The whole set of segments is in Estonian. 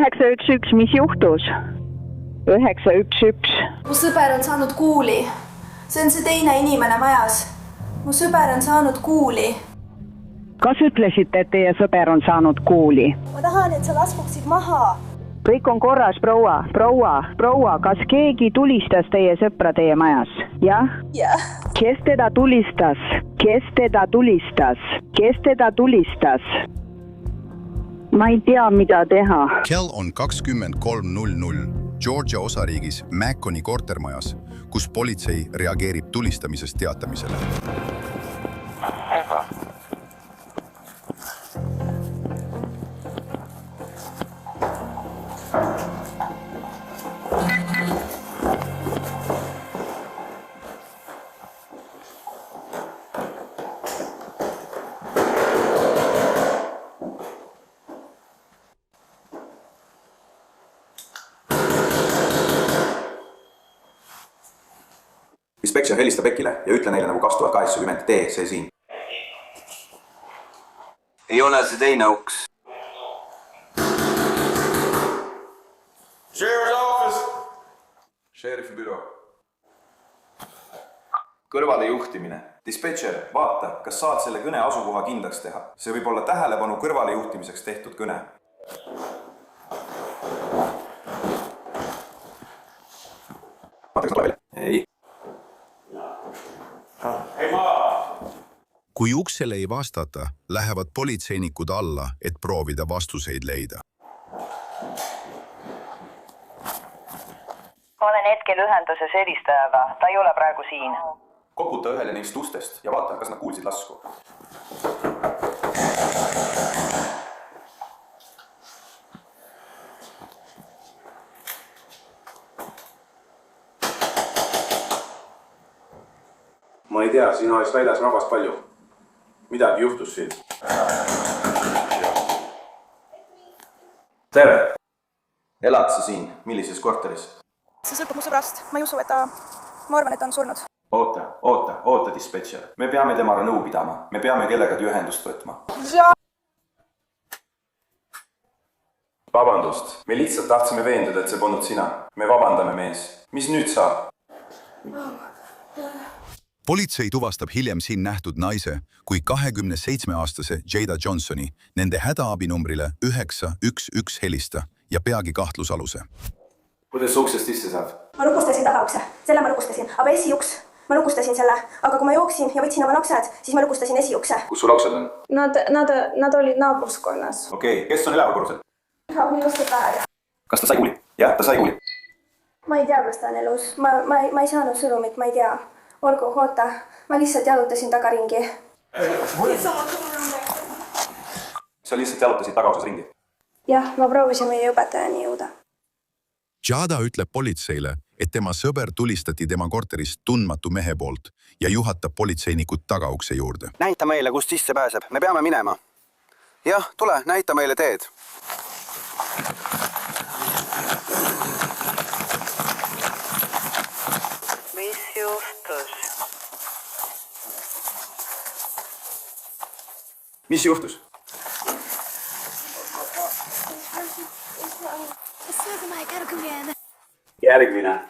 911, mis juhtus? 911. Mu sõber on saanud kuuli. See on see teine inimene majas. Mu sõber on saanud kuuli. Kas ütlesite, et teie sõber on saanud kuuli? Ma tahan, et sa laskuksid maha. Kõik on korras, proua. Kas keegi tulistas teie sõpra teie majas? Jah? Jah. Kes teda tulistas? Ma ei tea, mida teha. Kell on 23:00 Georgia osariigis Maconi kortermajas, kus politsei reageerib tulistamisest teatamisele. Dispatcher helista Beckile ja ütle neile nagu 2080 tee see siin. Ei ole see teine uks. Sheriff's office. Sheriffi büroo. Kõrvale juhtimine. Dispatcher, vaata, kas saad selle kõne asukoha kindlaks teha. See võib olla tähelepanu kõrvale juhtimiseks tehtud kõne. Vaata, kas tuleb välja? Ei. Kui uksele ei vastata, lähevad politseinikud alla, et proovida vastuseid leida. Ma olen hetkel ühenduses helistajaga, ta ei ole praegu siin. Koputa ühele neist ustest ja vaata, kas nad kuulsid lasku. Ma ei tea, siin oleks väljas rahvast palju. Midagi juhtus siin. Tere! Elad sa siin? Millises korteris? See sõltub mu sõbrast. Ma ei usu, et ma arvan, et ta on surnud. Oota, dispatcher. Me peame temaga nõu pidama. Me peame kellegagi ühendust võtma. Vabandust. Me lihtsalt tahtsime veenduda, et see polnud sina. Me vabandame, mees. Mis nüüd saab? Politsei tuvastab hiljem siin nähtud naise kui 27-aastase Jada Johnsoni nende hädaabinumbrile 911 helista ja peagi kahtlusaluse. Kuidas uksest sisse saab? Ma lukustasin tagaukse. Selle ma lukustasin. Aga esiuks. Ma lukustasin selle. Aga kui ma jooksin ja võtsin oma naksed, siis ma lukustasin esiukse. Kus sul aksed on? Nad olid naabruskonnas. Okei, kes on ülevakorrusel? Minu sõber. Kas ta sai kuuli? Jah, ta sai kuuli. Ma ei tea, kas ta on elus. Ma ei saanud sõnumit, ma ei tea. Olgu, oota. Ma lihtsalt jalutasin tagaringi. Sa lihtsalt jalutasid tagaosas ringi? Jah, ma proovisin meie õpetajani jõuda. Jada ütleb politseile, et tema sõber tulistati tema korterist tundmatu mehe poolt ja juhatab politseinikud tagaukse juurde. Näita meile, kust sisse pääseb. Me peame minema. Jah, tule, näita meile teed. Mis juhtus? Mis juhtus? Järgmine.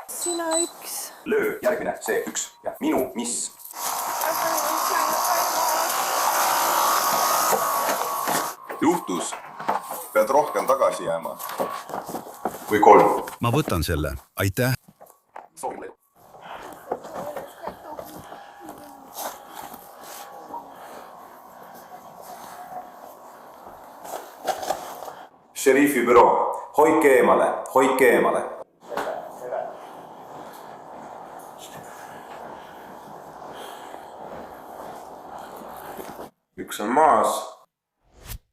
Sina üks. Löö, järgmine, see üks. Ja minu, mis? Juhtus. Pead rohkem tagasi jääma. Või 3. Ma võtan selle. Aitäh. Soovin mulle. Sheriffi büroo. Hoidke eemale. Üks on maas.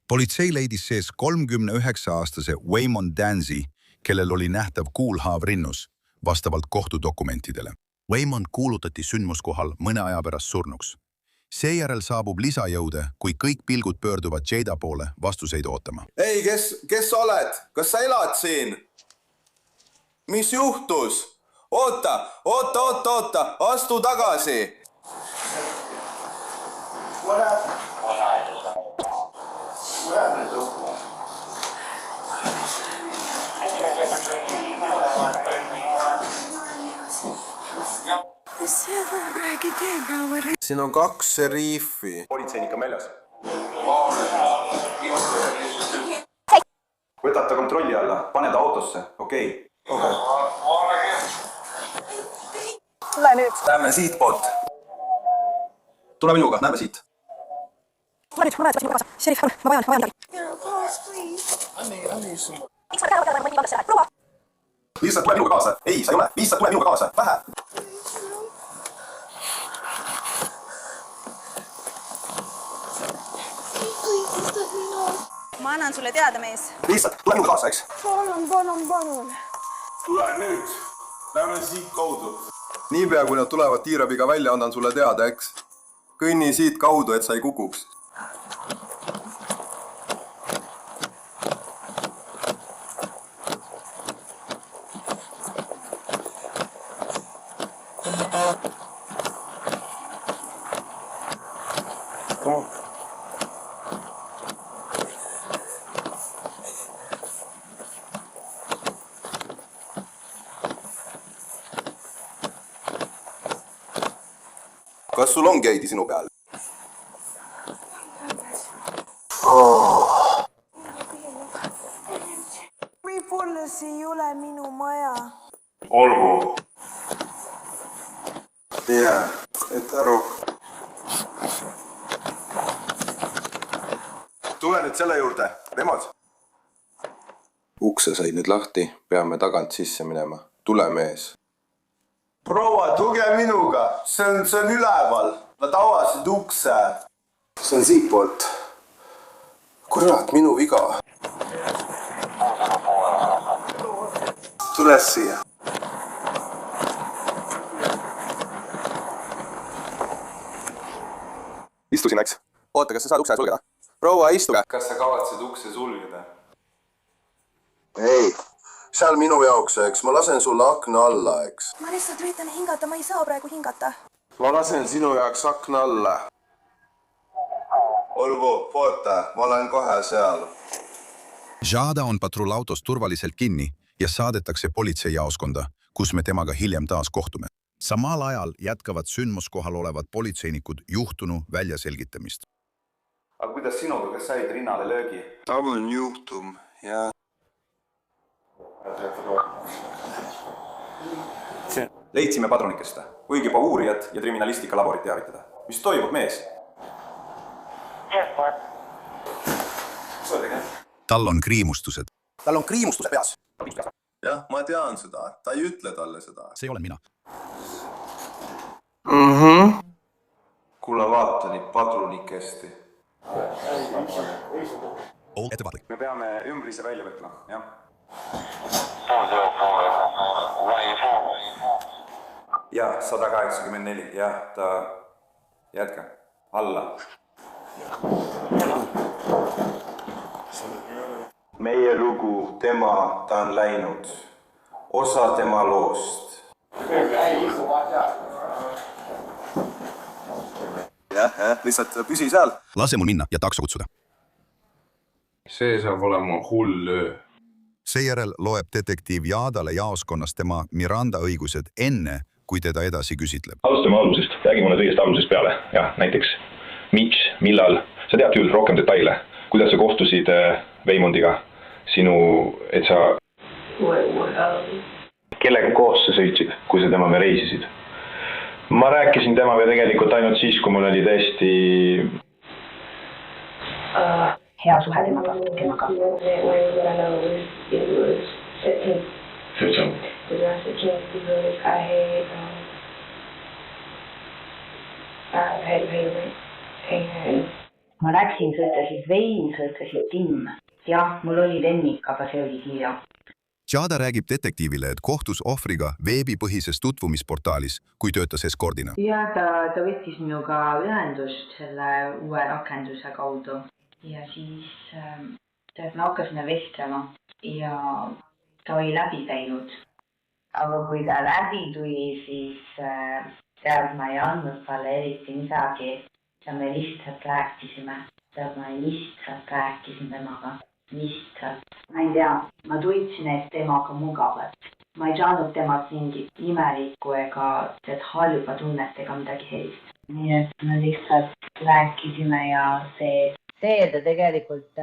Politsei leidis sees 39-aastase Waymon Danzy, kellel oli nähtav kuulhaav rinnus, vastavalt kohtudokumentidele. Waymon kuulutati sündmuskohal mõne aja pärast surnuks. Seejärel saabub lisajõude, kui kõik pilgud pöörduvad Jada poole vastuseid ootama. Ei, kes oled? Kas sa elad siin? Mis juhtus? Oota, astu tagasi. Siin on 2 seriifi. Politseinik on väljas. Võtad ta kontrolli alla, pane ta autosse, okei. Tule nüüd. Lähme siit poolt. Tule minuga, näeme siit. Tule nüüd, ma näed, minu kaasa. Šerif, ma vajan midagi. Miks ma käe mõni vandasse? Proua! Lihtsalt tule minuga kaasa. Ei, sa ei ole. Lihtsalt tule minuga kaasa. Vähe. Ma annan sulle teada, mees. Lihtsalt tule minuga kaasa, eks? Palun. Tule nüüd. Lähme siit kaudu. Niipea, kui nad tulevad tiirabiga välja, annan sulle teada, eks? Kõnni siit kaudu, et sa ei kukuks. Kas sul on geidi sinu peal? Võib-olla see ei ole minu maja. Olgu. Jaa, et aru. Tule nüüd selle juurde, Remod. Ukse sai nüüd lahti, peame tagant sisse minema. Tule mees. Proua, tuge minuga. See on üleval. Nad avasid ukse. See on siit poolt. Kurat, minu viga. Tule siia. Istu siin, eks? Oota, kas sa saad ukse sulgeda? Proua, istuge. Kas sa kavatsed ukse sulgeda? Ei, seal minu jaoks, eks. Ma lasen sulle akna alla, eks. Ma lihtsalt üritan hingata, ma ei saa praegu hingata. Ma lasen sinu jaoks akna alla. Olgu, oota, ma olen kohe seal. Jada on patrullautos turvaliselt kinni ja saadetakse politseijaoskonda, kus me temaga hiljem taas kohtume. Samal ajal jätkavad sündmuskohal olevad politseinikud juhtunu väljaselgitamist. Aga kuidas sinuga, kas said rinnale löögi? Tam on juhtum, jah. Leidsime padrunikest. Võigi juba uurijad ja kriminalistika laborit teavitada. Mis toimub, mees? Tal on kriimustused. Tal on kriimustuse peas. Jah, ma tean seda. Ta ei ütle talle seda. See olen mina. Kuule, vaata neid padrunikesti. Ol ettevaatlik. Me peame ümbrise välja võtma, jah. Ja, 184, jah, ta jätka. Alla. Meie lugu, tema, ta on läinud. Osa tema loost. Jah, lihtsalt püsi seal. Lase mul minna ja takso kutsuda. See saab olema hull öö. Seejärel loeb detektiiv Jadale jaoskonnas tema Miranda õigused enne, kui teda edasi küsitleb. Alustame algusest. Räägi mulle kõigest algusest peale. Ja, näiteks, miks, millal, sa tead küll rohkem detaile. Kuidas sa kohtusid Weimondiga? Et sa... Kellega koos sa sõitsid, kui sa temaga reisisid? Ma rääkisin temaga tegelikult ainult siis, kui mul oli tõesti... hea suhe temaga. Ma läksin, sa ütlesid Vein, sa ütlesid Tim. Jah, mul oli lemmik, aga see oli hilja. Jada räägib detektiivile, et kohtus ohvriga veebipõhises tutvumisportaalis, kui töötas eskordina. Ja ta võttis minuga ühendust selle uue rakenduse kaudu. Ja siis me hakkasime vestlema ja ta oli läbi käinud. Aga kui ta läbi tuli, siis tead ma ei andnud talle eriti midagi. ja me lihtsalt rääkisime. Ma lihtsalt rääkisin temaga. Lihtsalt. Ma ei tea, ma tundsin, et temaga mugavad. Ma ei saanud temalt mingit imelikku ega halba tunnet ega midagi sellist. Nii et me lihtsalt rääkisime ja see ta tegelikult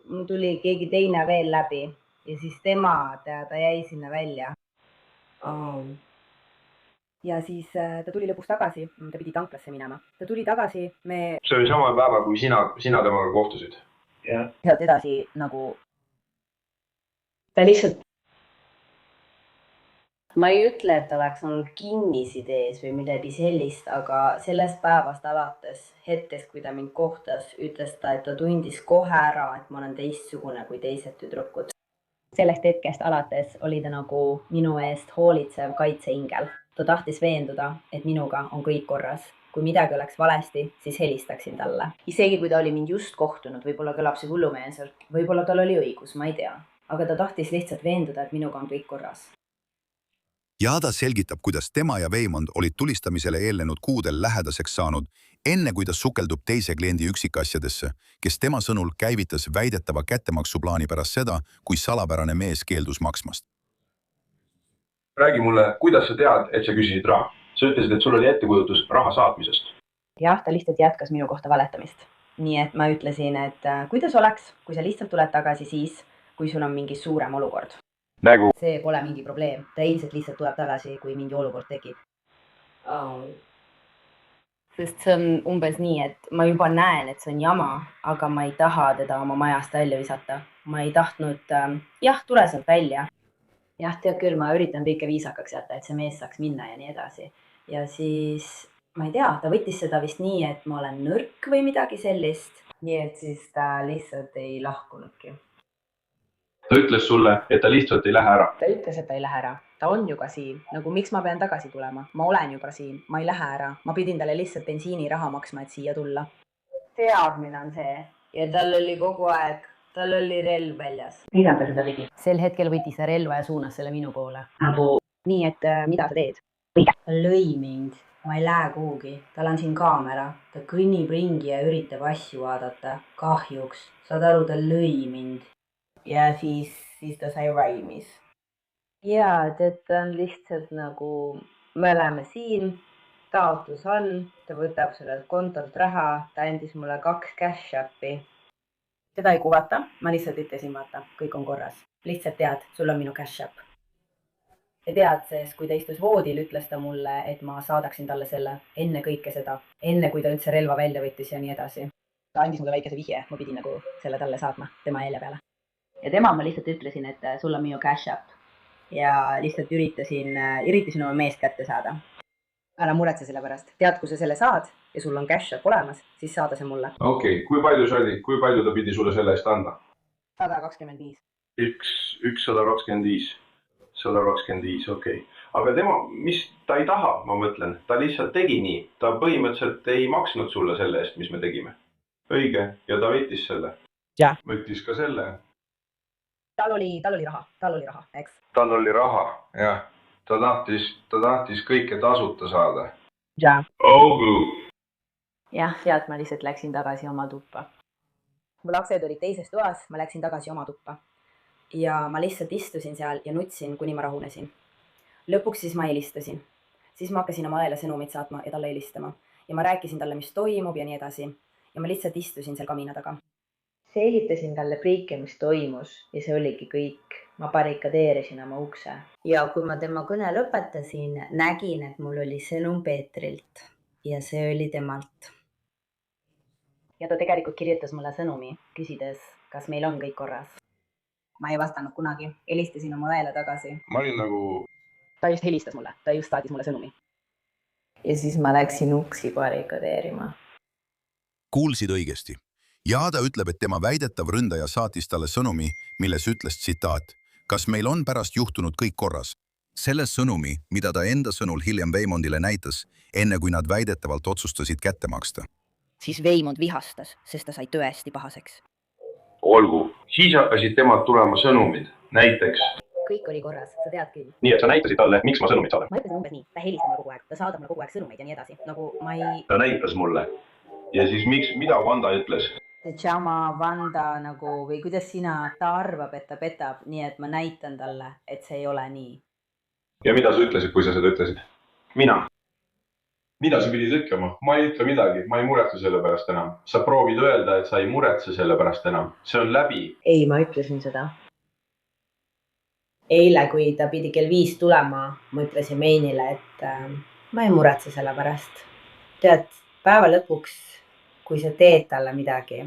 mul tuli keegi teine veel läbi ja siis ta jäi sinna välja. Ja siis ta tuli lõpuks tagasi, ta pidi tanklasse minema. Ta tuli tagasi, See oli sama päeva, kui sina temaga kohtusid. sealt edasi nagu... Ta lihtsalt... Ma ei ütle, et oleks olnud kinnisidees või midagi sellist, aga sellest päevast alates, hetkest, kui ta mind kohtas, ütles ta, et ta tundis kohe ära, et ma olen teistsugune kui teised tüdrukud. Sellest hetkest alates oli ta nagu minu eest hoolitsev kaitseingel. Ta tahtis veenduda, et minuga on kõik korras. Kui midagi oleks valesti, siis helistaksin talle. Isegi kui ta oli mind just kohtunud, võib-olla kõlab see hullumeelselt, võib-olla tal oli õigus, ma ei tea. Aga ta tahtis lihtsalt veenduda, et minuga on kõik korras. Jada selgitab, kuidas tema ja Waymond olid tulistamisele eelnenud kuudel lähedaseks saanud, enne kui ta sukeldub teise kliendi üksikasjadesse, kes tema sõnul käivitas väidetava kättemaksuplaani pärast seda, kui salapärane mees keeldus maksmast. Räägi mulle, kuidas sa tead, et sa küsisid raha? Sa ütlesid, et sul oli ettekujutus raha saatmisest. Jah, ta lihtsalt jätkas minu kohta valetamist. Nii et ma ütlesin, et kuidas oleks, kui sa lihtsalt tuled tagasi siis, kui sul on mingi suurem olukord. See pole mingi probleem. Ta ilmselt lihtsalt tuleb tagasi, kui mingi olukord tekib. Sest see on umbes nii, et ma juba näen, et see on jama, aga ma ei taha teda oma majast välja visata. Ma ei tahtnud, tule sealt välja. Jah, tead küll, ma üritan kõike viisakaks jätta, et see mees saaks minna ja nii edasi. Ja siis, ma ei tea, ta võttis seda vist nii, et ma olen nõrk või midagi sellist. Nii et siis ta lihtsalt ei lahkunudki. Ta ütles sulle, et ta lihtsalt ei lähe ära. Ta ütles, et ta ei lähe ära. Ta on juba siin. Nagu miks ma pean tagasi tulema? Ma olen juba siin. Ma ei lähe ära. Ma pidin talle lihtsalt bensiiniraha maksma, et siia tulla. Teadmine on see. Ja tal oli kogu aeg, tal oli relv väljas. Mida ta seda tegi? Sel hetkel võttis ta relva ja suunas selle minu poole. Nii, et mida sa teed? Ta lõi mind. Ma ei lähe kuhugi. Tal on siin kaamera. Ta kõnnib ringi ja üritab asju vaadata. Kahjuks. Saad aru, ta lõi mind. Ja siis ta sai raimis. Ja, ta on lihtsalt nagu, me oleme siin, taotlus on, ta võtab sellelt kontolt raha, ta andis mulle 2 cash appi. Teda ei kuvata, ma lihtsalt ütlesin, vaata, kõik on korras. Lihtsalt tead, sul on minu cash app. Ja tead, sest kui ta istus voodil, ütles ta mulle, et ma saadaksin talle selle enne kõike seda, enne kui ta üldse relva välja võttis ja nii edasi. Ta andis mulle väikese vihje, ma pidin nagu selle talle saatma, tema helje peale. Ja tema ma lihtsalt ütlesin, et sul on minu cash app ja lihtsalt üritasin oma meest kätte saada. Ära muretse selle pärast. Tead, kui sa selle saad ja sul on cash app olemas, siis saada see mulle. Okei, kui palju see oli? Kui palju ta pidi sulle selle eest anda? 125. 125. 125, okei. Aga mis ta ei taha, ma mõtlen. Ta lihtsalt tegi nii. Ta põhimõtteliselt ei maksnud sulle selle eest, mis me tegime. Õige, ja ta võttis selle. Ja. Võttis ka selle. Tal oli raha, eks? Tal oli raha, jah. Ta tahtis kõike tasuta saada. Ja. Augu! Jah, sealt ma lihtsalt läksin tagasi oma tuppa. Mu lapsed olid teises toas, ma läksin tagasi oma tuppa. Ja ma lihtsalt istusin seal ja nutsin, kuni ma rahunesin. Lõpuks siis ma helistasin. Siis ma hakkasin oma õele sõnumit saatma ja talle helistama. Ja ma rääkisin talle, mis toimub ja nii edasi. Ja ma lihtsalt istusin seal kamina taga. Selgitasin talle kõike, mis toimus ja see oligi kõik. Ma barrikadeerisin oma ukse. Ja kui ma tema kõne lõpetasin, nägin, et mul oli sõnum Peetrilt ja see oli temalt. Ja ta tegelikult kirjutas mulle sõnumi, küsides, kas meil on kõik korras. Ma ei vastanud kunagi. Helistasin oma õele tagasi. Ma olin nagu... Ta just helistas mulle. Ta just saatis mulle sõnumi. Ja siis ma läksin uksi barrikadeerima. Kuulsid õigesti. Jada ütleb, et tema väidetav ründaja saatis talle sõnumi, milles ütles tsitaat. Kas meil on pärast juhtunud kõik korras? Selle sõnumi, mida ta enda sõnul hiljem Waymondile näitas, enne kui nad väidetavalt otsustasid kätte maksta. Siis Waymond vihastas, sest ta sai tõesti pahaseks. Olgu. Siis hakkasid temalt tulema sõnumid. Näiteks. kõik oli korras, sa tead küll. Nii, et sa näitasid talle, miks ma sõnumit saadan? Ma ütlesin umbes nii, ta helistab mulle kogu aeg, ta saadab mulle kogu aeg sõnumeid ja nii edasi. Nagu ma ei... Ta näitas mulle. Ja siis mida Vanda ütles? See Tšama Vanda nagu, või kuidas sina, ta arvab, et ta petab, nii et ma näitan talle, et see ei ole nii. Ja mida sa ütlesid, kui sa seda ütlesid? Mina. Mida sa pidid ütlema? Ma ei ütle midagi, ma ei muretse selle pärast enam. Sa proovid öelda, et sa ei muretse selle pärast enam. See on läbi. Ei, ma ütlesin seda. Eile, kui ta pidi kell 5 tulema, ma ütlesin Mainile, et ma ei muretse selle pärast. Tead, päeva lõpuks, kui sa teed talle midagi,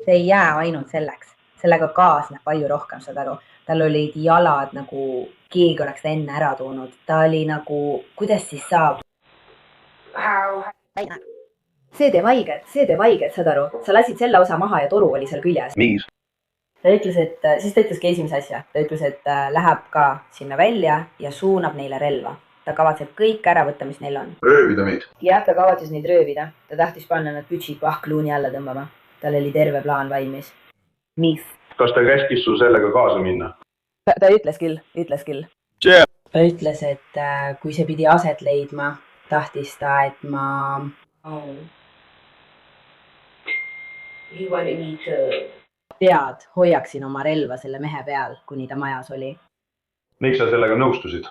see ei jää ainult selleks. Sellega kaasneb palju rohkem, saad aru. Tal olid jalad nagu keegi oleks ta enne ära toonud. Ta oli nagu, kuidas siis saab? See teeb haiget, saad aru. Sa lasid selle osa maha ja toru oli seal küljes. Miks? Ta ütles, siis ta ütleski esimese asja. Ta ütles, et läheb ka sinna välja ja suunab neile relva. Ta kavatseb kõik ära võtta, mis neil on. Röövida meid? Jah, ta kavatses neid röövida. Ta tahtis panna nad pütsid pahkluuni alla tõmbama. Tal oli terve plaan valmis. Mis? Kas ta käskis sul sellega kaasa minna? Ta ütles küll. Yeah. Ta ütles, et kui see pidi aset leidma, tahtis ta, et ma... Tead, hoiaksin oma relva selle mehe peal, kuni ta majas oli. Miks sa sellega nõustusid?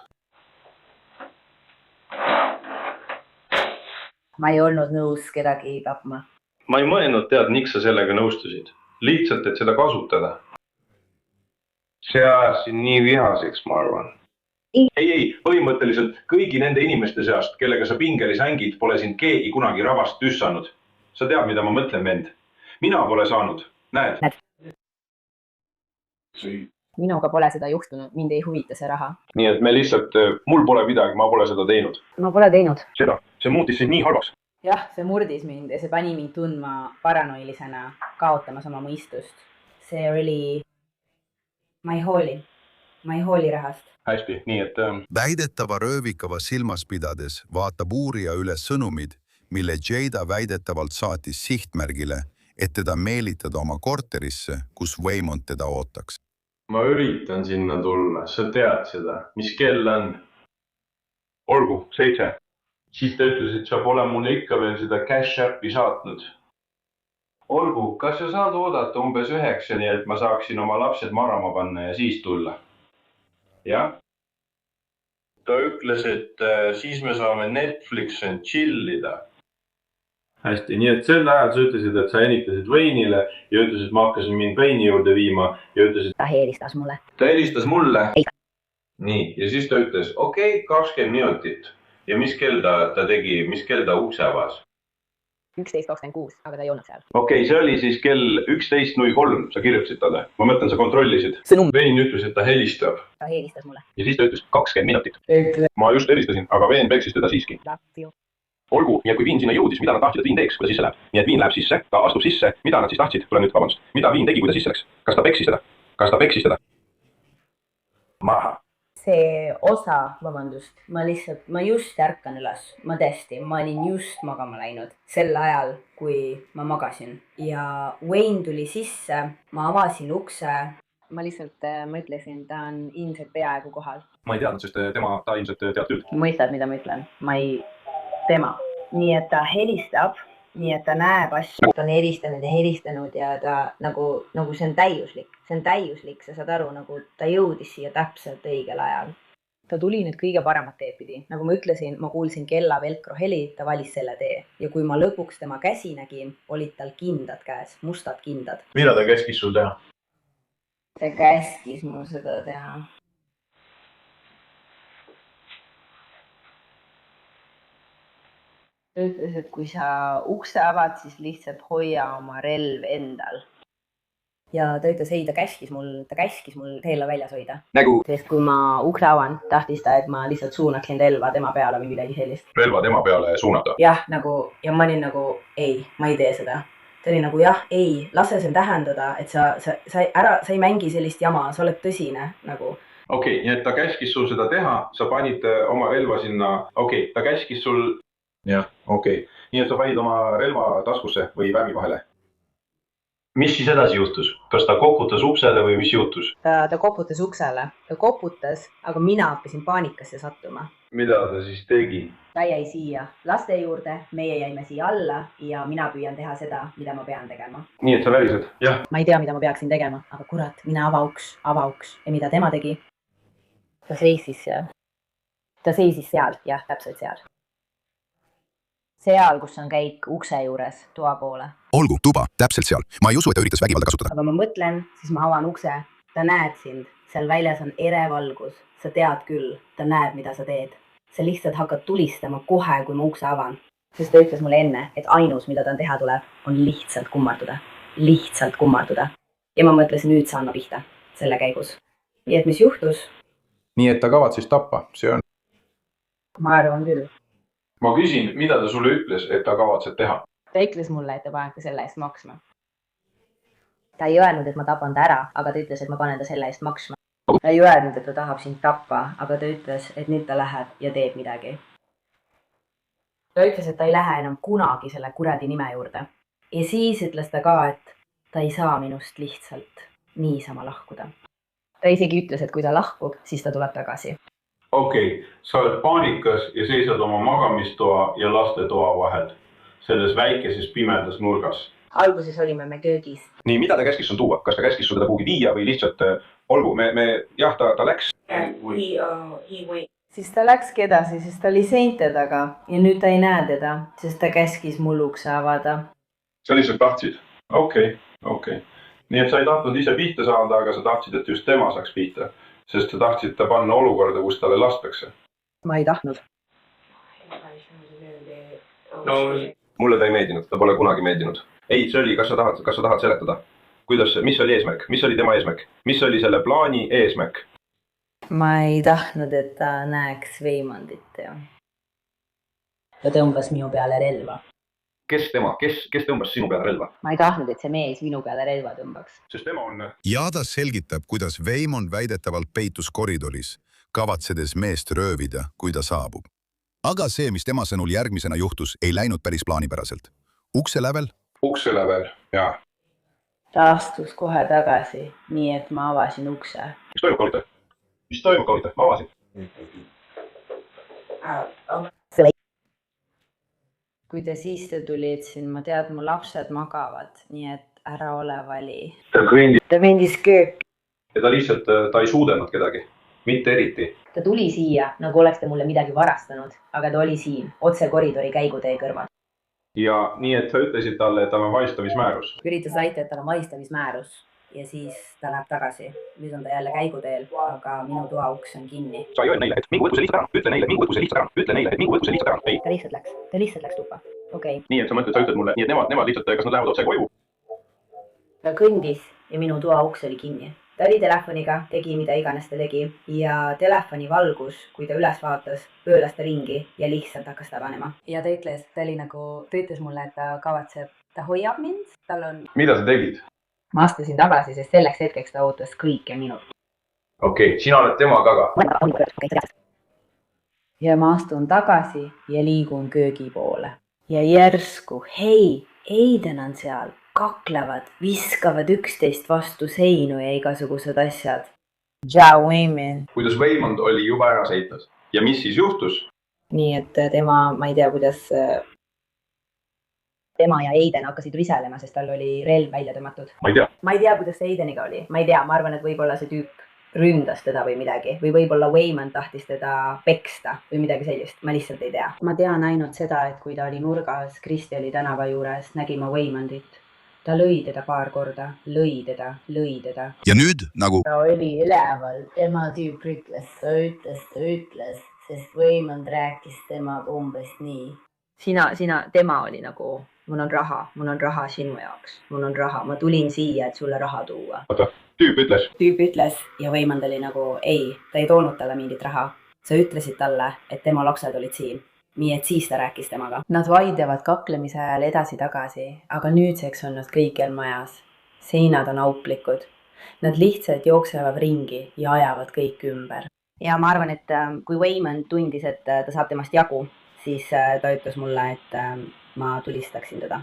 Ma ei olnud nõus kedagi tapma. Ma ei mõelnud, tead, miks sa sellega nõustusid. Lihtsalt, et seda kasutada. See ajas siin nii vihaseks, ma arvan. Ei, põhimõtteliselt kõigi nende inimeste seast, kellega sa pingelis hängid, pole sind keegi kunagi rabast tüssanud. Sa tead, mida ma mõtlen, vend. Mina pole saanud. Näed? Minuga pole seda juhtunud, mind ei huvita see raha. Nii et me lihtsalt, mul pole midagi, ma pole seda teinud. Ma pole teinud. See muutis sind nii halvaks. Jah, see murdis mind ja see pani mind tundma paranoilisena, kaotamas oma mõistust. See oli... Ma ei hooli rahast. Hästi, nii et... Väidetava röövikava silmas pidades vaatab uurija üle sõnumid, mille Jada väidetavalt saatis sihtmärgile, et teda meelitada oma korterisse, kus Waymond teda ootaks. Ma üritan sinna tulla, sa tead seda. Mis kell on? Olgu, 7. Siis ta ütles, et sa pole mulle ikka veel seda cash appi saatnud. Olgu, kas sa saad oodata umbes 9, nii et ma saaksin oma lapsed marama panna ja siis tulla? Jah? Ta ütles, et siis me saame Netflix and chillida. Hästi, nii et sel ajal sa ütlesid, et sa enitasid Wayne'ile ja ütlesid, et ma hakkasin mind Wayne'i juurde viima ja ütlesid... Ta helistas mulle. Ta helistas mulle? Ei. Nii, ja siis ta ütles, okei, 20 minutit. Ja mis kell ta tegi, mis kell ta ukse avas? 11.26, aga ta ei olnud seal. Okei, see oli siis kell 11.03, sa kirjutasid talle. Ma mõtlen, sa kontrollisid. Wayne ütles, et ta helistab. Ta helistas mulle. Ja siis ta ütles 20 minutit. Ma just helistasin, aga Wayne peksis teda siiski. Olgu, ja kui Viin sinna jõudis, mida nad tahtsid, et Viin teeks, kui ta sisse läheb. Nii et Viin läheb sisse, ta astub sisse, mida nad siis tahtsid? Tule nüüd, vabandust. Mida Viin tegi, kui ta sisse läks? Kas ta peksis teda? Maha. See osa, vabandust, ma just ärkan üles, ma olin just magama läinud sel ajal, kui ma magasin ja Wayne tuli sisse, ma avasin ukse, ma lihtsalt mõtlesin, ta on ilmselt peaaegu kohal. Ma ei teadnud, sest ta ilmselt tead küll. Mõistad, mida ma ütlen? Tema. Nii et ta helistab, nii et ta näeb asju, ta on helistanud ja ta nagu see on täiuslik, sa saad aru, nagu ta jõudis siia täpselt õigel ajal. Ta tuli nüüd kõige paremat teed pidi. Nagu ma ütlesin, ma kuulsin kella velcro heli, ta valis selle tee. Ja kui ma lõpuks tema käsi nägin, olid tal kindad käes, mustad kindad. Mida ta käskis sul teha? Ta käskis mul seda teha. Ta ütles, et kui sa ukse avad, siis lihtsalt hoia oma relv endal. Ja ta ütles, ei, ta käskis mul teela väljas hoida. Nägu? Sest kui ma ukse avan, tahtis ta, et ma lihtsalt suunaksin relva tema peale või midagi sellist. Relva tema peale suunata? Jah, ja ma olin nagu, ei, ma ei tee seda. Ta oli nagu, jah, ei, lase sen tähendada, et sa ei mängi sellist jama, sa oled tõsine, nagu. Okei, nii et ta käskis sul seda teha, sa panid oma relva sinna, ta käskis sul... Jah, okei. Nii et sa panid oma relva taskusse või värvi vahele? mis siis edasi juhtus? Kas ta koputas uksele või mis juhtus? Ta koputas uksele. Ta koputas, aga mina hakkasin paanikasse sattuma. Mida ta siis tegi? Ta jäi siia laste juurde, meie jäime siia alla ja mina püüan teha seda, mida ma pean tegema. Nii, et sa välised? Jah. Ma ei tea, mida ma peaksin tegema, aga kurat, mine ava uks. Ja mida tema tegi? Ta seisis seal. Ta seisis seal, jah, täpselt seal. Seal, kus on käik ukse juures, toa poole. Olgu, tuba, täpselt seal. Ma ei usu, et ta üritas vägivalda kasutada. Aga ma mõtlen, siis ma avan ukse. Ta näeb sind. Seal väljas on erevalgus. Sa tead küll. Ta näeb, mida sa teed. Sa lihtsalt hakkad tulistama kohe, kui ma ukse avan. Sest ta ütles mulle enne, et ainus, mida ta teha tuleb, on lihtsalt kummarduda. Lihtsalt kummarduda. Ja ma mõtlesin, nüüd saan ma pihta selle käigus. Nii et mis juhtus? Nii et ta kavatses tappa, see on... Ma arvan küll. Ma küsin, mida ta sulle ütles, et ta kavatseb teha? Ta ütles mulle, et ta panete selle eest maksma. Ta ei öelnud, et ma tapan ta ära, aga ta ütles, et ma panen ta selle eest maksma. Ta ei öelnud, et ta tahab sind tappa, aga ta ütles, et nüüd ta läheb ja teeb midagi. Ta ütles, et ta ei lähe enam kunagi selle kuradi nime juurde. Ja siis ütles ta ka, et ta ei saa minust lihtsalt niisama lahkuda. Ta isegi ütles, et kui ta lahkub, siis ta tuleb tagasi. Okei, sa oled paanikas ja seisad oma magamistoa ja lastetoa vahel. Selles väikeses pimedas nurgas. Alguses olime me köögis. Nii, mida ta käskis sul tuua? Kas ta käskis sul teda kuhugi viia või lihtsalt olgu? Jah, ta läks. Siis ta läkski edasi, sest ta oli seinte taga ja nüüd ta ei näe teda, sest ta käskis mul ukse avada. Sa lihtsalt tahtsid? Okei. Nii et sa ei tahtnud ise pihta saada, aga sa tahtsid, et just tema saaks pihta. Sest sa tahtsid ta panna olukorda, kus talle lastakse. Ma ei tahtnud. No, mulle ta ei meeldinud, ta pole kunagi meeldinud. Ei, see oli, kas sa tahad seletada? Mis oli eesmärk? Mis oli tema eesmärk? Mis oli selle plaani eesmärk? Ma ei tahtnud, et ta näeks Weimandit. Ta tõmbas minu peale relva. Kes tema? Kes tõmbas sinu peale relva? Ma ei tahtnud, et see mees minu peale relva tõmbaks. Sest tema on... Jada selgitab, kuidas Weimond väidetavalt peitus koridoris, kavatsedes meest röövida, kui ta saabub. Aga see, mis tema sõnul järgmisena juhtus, ei läinud päris plaanipäraselt. Ukse lävel? Ukse lävel, jaa. Ta astus kohe tagasi, nii et ma avasin ukse. Mis toimub, Kaulita? Ma avasin. Kui ta sisse tuli, ütlesin, ma tead, mu lapsed magavad, nii et ära ole vali. Ta kõndis kööki. Ja ta lihtsalt, ta ei suudelnud kedagi. Mitte eriti. Ta tuli siia, nagu oleks ta mulle midagi varastanud, aga ta oli siin, otse koridori käigutee kõrval. Ja nii, et sa ütlesid talle, et tal on vahistamismäärus. Üritas väita, et tal on vahistamismäärus ja siis ta läheb tagasi. Nüüd on ta jälle käiguteel, aga minu toa uks on kinni. Sa ei öelnud neile, et mingu võtuse lihtsalt ära. Ütle neile, mingu võtuse lihtsalt ära. Ütle neile, et mingu võtuse lihtsalt ära. Ei. Ta lihtsalt läks tuppa. Okei. Nii, et sa mõtled, sa ütled mulle, nii et nemad lihtsalt, kas nad lähevad otse koju? Ta kõndis ja minu toa uks oli kinni. Ta oli telefoniga, tegi mida iganes ta tegi ja telefoni valgus, kui ta üles vaatas, pööras ta ringi ja lihtsalt hakkas tabanema. Ja ta ütles mulle, et ta kavatseb, ta hoiab mind, tal on... Mida sa tegid? Ma astusin tagasi, sest selleks hetkeks ta ootas kõike minut. Okei, sina oled tema kaga. Ja ma astun tagasi ja liigun köögi poole. Ja järsku, hei, Eiden on seal. Kaklevad, viskavad üksteist vastu seinu ja igasugused asjad. Kuidas Weimond oli juba ära seitas? Ja mis siis juhtus? Nii et tema, ma ei tea, kuidas tema ja Eiden hakkasid riselema, sest tal oli relv välja tõmmatud. Ma ei tea, kuidas see Eideniga oli. Ma ei tea, ma arvan, et võib-olla see tüüp ründas teda või midagi. Või võib-olla Weimond tahtis teda peksta või midagi sellist. Ma lihtsalt ei tea. Ma tean ainult seda, et kui ta oli nurgas Kristjali tänava juures, nägin ma Weimondit. Ta lõi teda paar korda, lõi teda. Ja nüüd nagu... Ta oli üleval, tema tüüp ütles, sest Weimond rääkis temaga umbes nii. Tema oli nagu, mul on raha sinu jaoks, mul on raha, ma tulin siia, et sulle raha tuua. Oota, tüüp ütles ja Weimond oli nagu, ei, ta ei toonud talle mingit raha. Sa ütlesid talle, et tema lapsed olid siin. Nii et siis ta rääkis temaga. Nad vaidlevad kaklemise ajal edasi-tagasi, aga nüüdseks on nad kõikjal majas. Seinad on auplikud. Nad lihtsalt jooksevad ringi ja ajavad kõik ümber. Ja ma arvan, et kui Weimond tundis, et ta saab temast jagu, siis ta ütles mulle, et ma tulistaksin teda.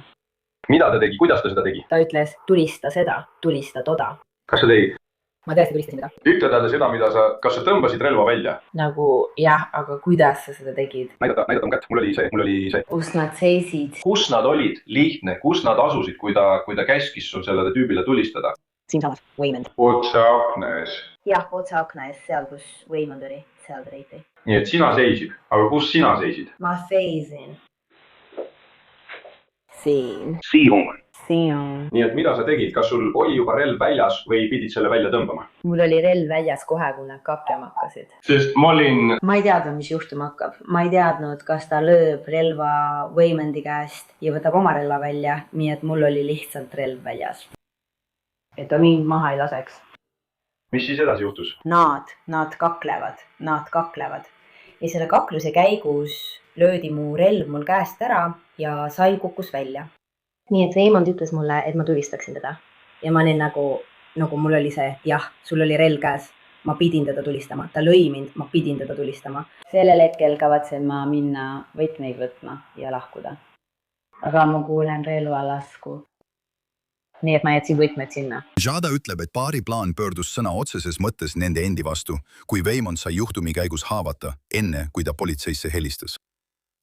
Mida ta tegi, kuidas ta seda tegi? Ta ütles, tulista seda, tulista toda. Kas sa tegid? Ma tõesti tulistasin seda. Ütle talle seda, kas sa tõmbasid relva välja? Nagu jah, aga kuidas sa seda tegid? Näidata on kätt, mul oli see. Kus nad seisid? Kus nad olid? Lihtne, kus nad asusid, kui ta käskis sul sellele tüübile tulistada? Siinsamas, Waymond. Otsa aknas. Jah, otsa akna ees, seal kus Waymond oli, seal ta leiti. Nii et sina seisid, aga kus sina seisid? Ma seisin. Siin. Nii et mida sa tegid? Kas sul oli juba relv väljas või pidid selle välja tõmbama? Mul oli relv väljas kohe, kui nad kaklema hakkasid. Sest ma ei teadnud, mis juhtuma hakkab. Ma ei teadnud, kas ta lööb relva Waymondi käest ja võtab oma relva välja, nii et mul oli lihtsalt relv väljas. Et ta mind maha ei laseks. Mis siis edasi juhtus? Nad kaklevad. Ja selle kakluse käigus löödi mu relv mul käest ära ja sai kukkus välja. Nii et Waymond ütles mulle, et ma tulistaksin teda. Ja ma olin nagu mul oli see, jah, sul oli relv käes. Ma pidin teda tulistama. Ta lõi mind, ma pidin teda tulistama. Sellel hetkel kavatsen ma minna võtmeid võtma ja lahkuda. Aga ma kuulen relvalasku. Nii et ma jätsin võtmed sinna. Jada ütleb, et paari plaan pöördus sõna otseses mõttes nende endi vastu, kui Waymond sai juhtumi käigus haavata, enne kui ta politseisse helistas.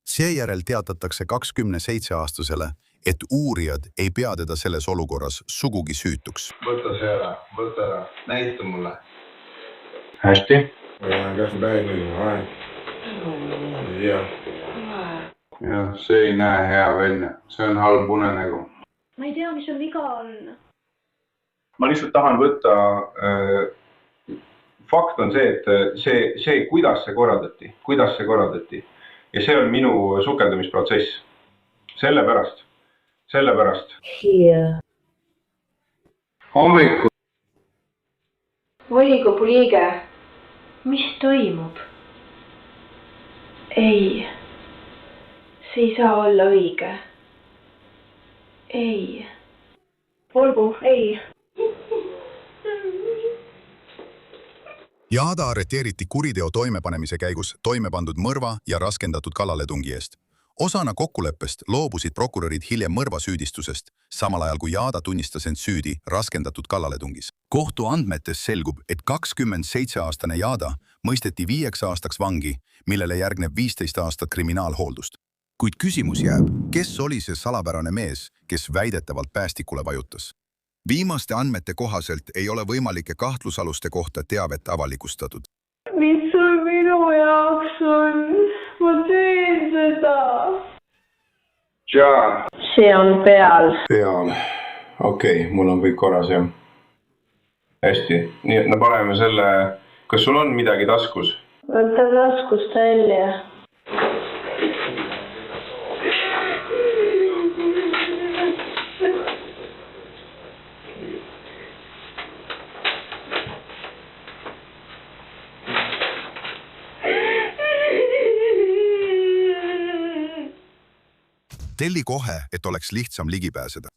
Seejärel teatatakse 27-aastasele, et uurijad ei pea teda selles olukorras sugugi süütuks. Võta see ära, näita mulle. Hästi. Kas päevil, jah, see ei näe hea välja, see on halb unenägu. Ma ei tea, mis on viga on. Ma lihtsalt tahan võtta, fakt on see, et see kuidas see korraldati. Ja see on minu sukeldumisprotsess. Sellepärast. Hommikul. Volikogu liige, mis toimub? Ei, see ei saa olla õige. Ei. Olgu, ei. Jada arreteeriti kuriteo toimepanemise käigus toimepandud mõrva ja raskendatud kallaletungi eest. Osana kokkuleppest loobusid prokurörid hiljem mõrva süüdistusest, samal ajal kui Jada tunnistas end süüdi raskendatud kallaletungis. Kohtu andmetes selgub, et 27-aastane Jada mõisteti 5 aastaks vangi, millele järgneb 15 aastat kriminaalhooldust. Kuid küsimus jääb, kes oli see salapärane mees, kes väidetavalt päästikule vajutas. Viimaste andmete kohaselt ei ole võimalike kahtlusaluste kohta teavet avalikustatud. Mis sul minu jaoks on? Ma teen seda. Jaa. See on peal. Okei, mul on kõik korras, jah. Hästi, nii et me paneme selle... Kas sul on midagi taskus? Võta taskust välja. Telli kohe, et oleks lihtsam ligi pääseda.